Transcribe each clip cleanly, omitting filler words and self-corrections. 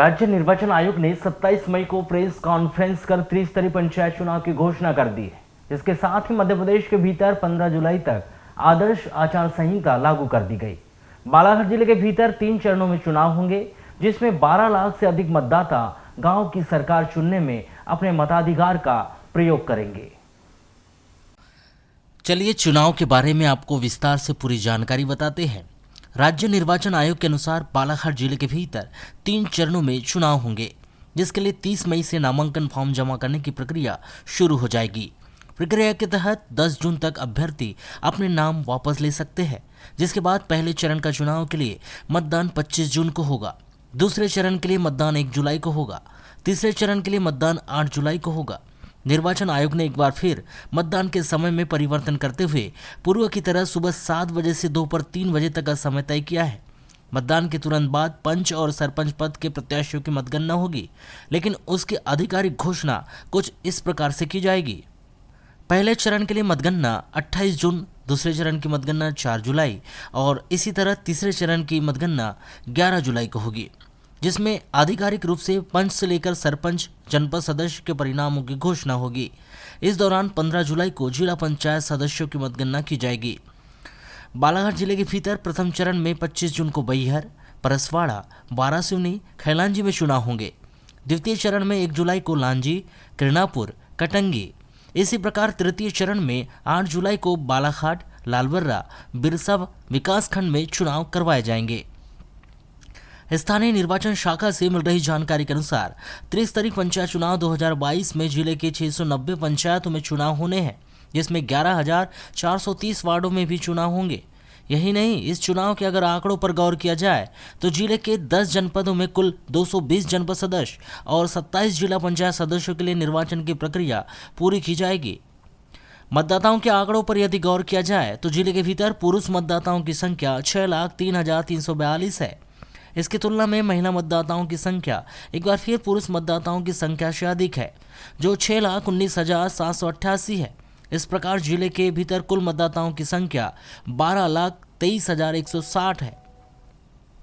राज्य निर्वाचन आयोग ने 27 मई को प्रेस कॉन्फ्रेंस कर त्रिस्तरीय पंचायत चुनाव की घोषणा कर दी है। इसके साथ ही मध्य प्रदेश के भीतर 15 जुलाई तक आदर्श आचार संहिता लागू कर दी गई। बालाघाट जिले के भीतर 3 चरणों में चुनाव होंगे, जिसमें 12 लाख से अधिक मतदाता गांव की सरकार चुनने में अपने मताधिकार का प्रयोग करेंगे। चलिए चुनाव के बारे में आपको विस्तार से पूरी जानकारी बताते हैं। राज्य निर्वाचन आयोग के अनुसार बालाघाट जिले के भीतर 3 चरणों में चुनाव होंगे, जिसके लिए 30 मई से नामांकन फॉर्म जमा करने की प्रक्रिया शुरू हो जाएगी। प्रक्रिया के तहत 10 जून तक अभ्यर्थी अपने नाम वापस ले सकते हैं, जिसके बाद पहले चरण का चुनाव के लिए मतदान 25 जून को होगा, दूसरे चरण के लिए मतदान 1 जुलाई को होगा, तीसरे चरण के लिए मतदान 8 जुलाई को होगा। निर्वाचन आयोग ने एक बार फिर मतदान के समय में परिवर्तन करते हुए पूर्व की तरह सुबह 7 बजे से दोपहर 3 बजे तक का समय तय किया है। मतदान के तुरंत बाद पंच और सरपंच पद के प्रत्याशियों की मतगणना होगी, लेकिन उसकी आधिकारिक घोषणा कुछ इस प्रकार से की जाएगी। पहले चरण के लिए मतगणना 28 जून, दूसरे चरण की मतगणना 4 जुलाई और इसी तरह तीसरे चरण की मतगणना 11 जुलाई को होगी, जिसमें आधिकारिक रूप से पंच से लेकर सरपंच जनपद सदस्य के परिणामों की घोषणा होगी। इस दौरान 15 जुलाई को जिला पंचायत सदस्यों की मतगणना की जाएगी। बालाघाट जिले के भीतर प्रथम चरण में 25 जून को बैहर, परसवाड़ा, बारासिवनी, खैलांजी में चुनाव होंगे। द्वितीय चरण में 1 जुलाई को लांजी, किरणापुर, कटंगी। इसी प्रकार तृतीय चरण में 8 जुलाई को बालाघाट, लालबर्रा, बिरसा विकासखंड में चुनाव करवाए जाएंगे। स्थानीय निर्वाचन शाखा से मिल रही जानकारी के अनुसार त्रिस्तरीय पंचायत चुनाव 2022 में जिले के 690 पंचायतों में चुनाव होने हैं, जिसमें 11,430 वार्डों में भी चुनाव होंगे। यही नहीं, इस चुनाव के अगर आंकड़ों पर गौर किया जाए तो जिले के 10 जनपदों में कुल 220 जनपद सदस्य और 27 जिला पंचायत सदस्यों के लिए निर्वाचन की प्रक्रिया पूरी की जाएगी। मतदाताओं के आंकड़ों पर यदि गौर किया जाए तो जिले के भीतर पुरुष मतदाताओं की संख्या 6,03,342 है। इसकी तुलना में महिला मतदाताओं की संख्या एक बार फिर पुरुष मतदाताओं की संख्या से अधिक है, जो 6,19,788 है। इस प्रकार जिले के भीतर कुल मतदाताओं की संख्या 12,23,160 है।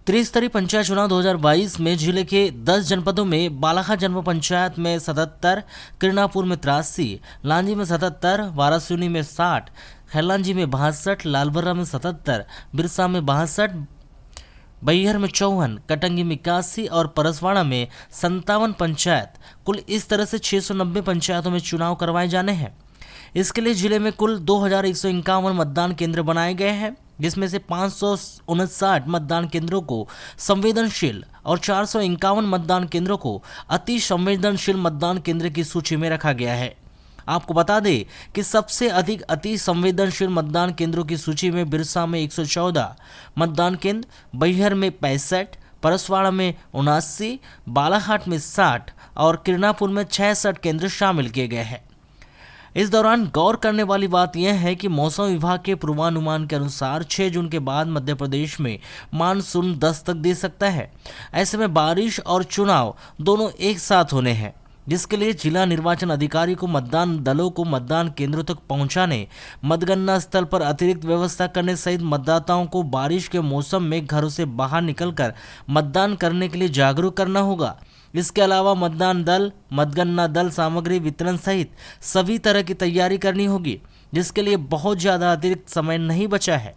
त्रिस्तरीय पंचायत चुनाव 2022 में जिले के 10 जनपदों में बालाघाट जनपद पंचायत में 77, किरणापुर में 83, लांजी में 77, वारासिवनी में 60, खैलांजी में 62, लालबर्रा में 77, बिरसा में 62, बैहर में 54, कटंगी में 81 और परसवाड़ा में 57 पंचायत, कुल इस तरह से 690 पंचायतों में चुनाव करवाए जाने हैं। इसके लिए जिले में कुल 2,151 मतदान केंद्र बनाए गए हैं, जिसमें से 559 मतदान केंद्रों को संवेदनशील और 451 मतदान केंद्रों को अति संवेदनशील मतदान केंद्र की सूची में रखा गया है। आपको बता दें कि सबसे अधिक अति संवेदनशील मतदान केंद्रों की सूची में बिरसा में 114 मतदान केंद्र, बैहर में 65, परसवाड़ा में 79, बालाघाट में 60 और किरणापुर में 66 केंद्र शामिल किए गए हैं। इस दौरान गौर करने वाली बात यह है कि मौसम विभाग के पूर्वानुमान के अनुसार 6 जून के बाद मध्य प्रदेश में मानसून दस्तक दे सकता है। ऐसे में बारिश और चुनाव दोनों एक साथ होने हैं, जिसके लिए जिला निर्वाचन अधिकारी को मतदान दलों को मतदान केंद्रों तक पहुंचाने, मतगणना स्थल पर अतिरिक्त व्यवस्था करने सहित मतदाताओं को बारिश के मौसम में घरों से बाहर निकलकर मतदान करने के लिए जागरूक करना होगा। इसके अलावा मतदान दल, मतगणना दल सामग्री वितरण सहित सभी तरह की तैयारी करनी होगी, जिसके लिए बहुत ज़्यादा अतिरिक्त समय नहीं बचा है।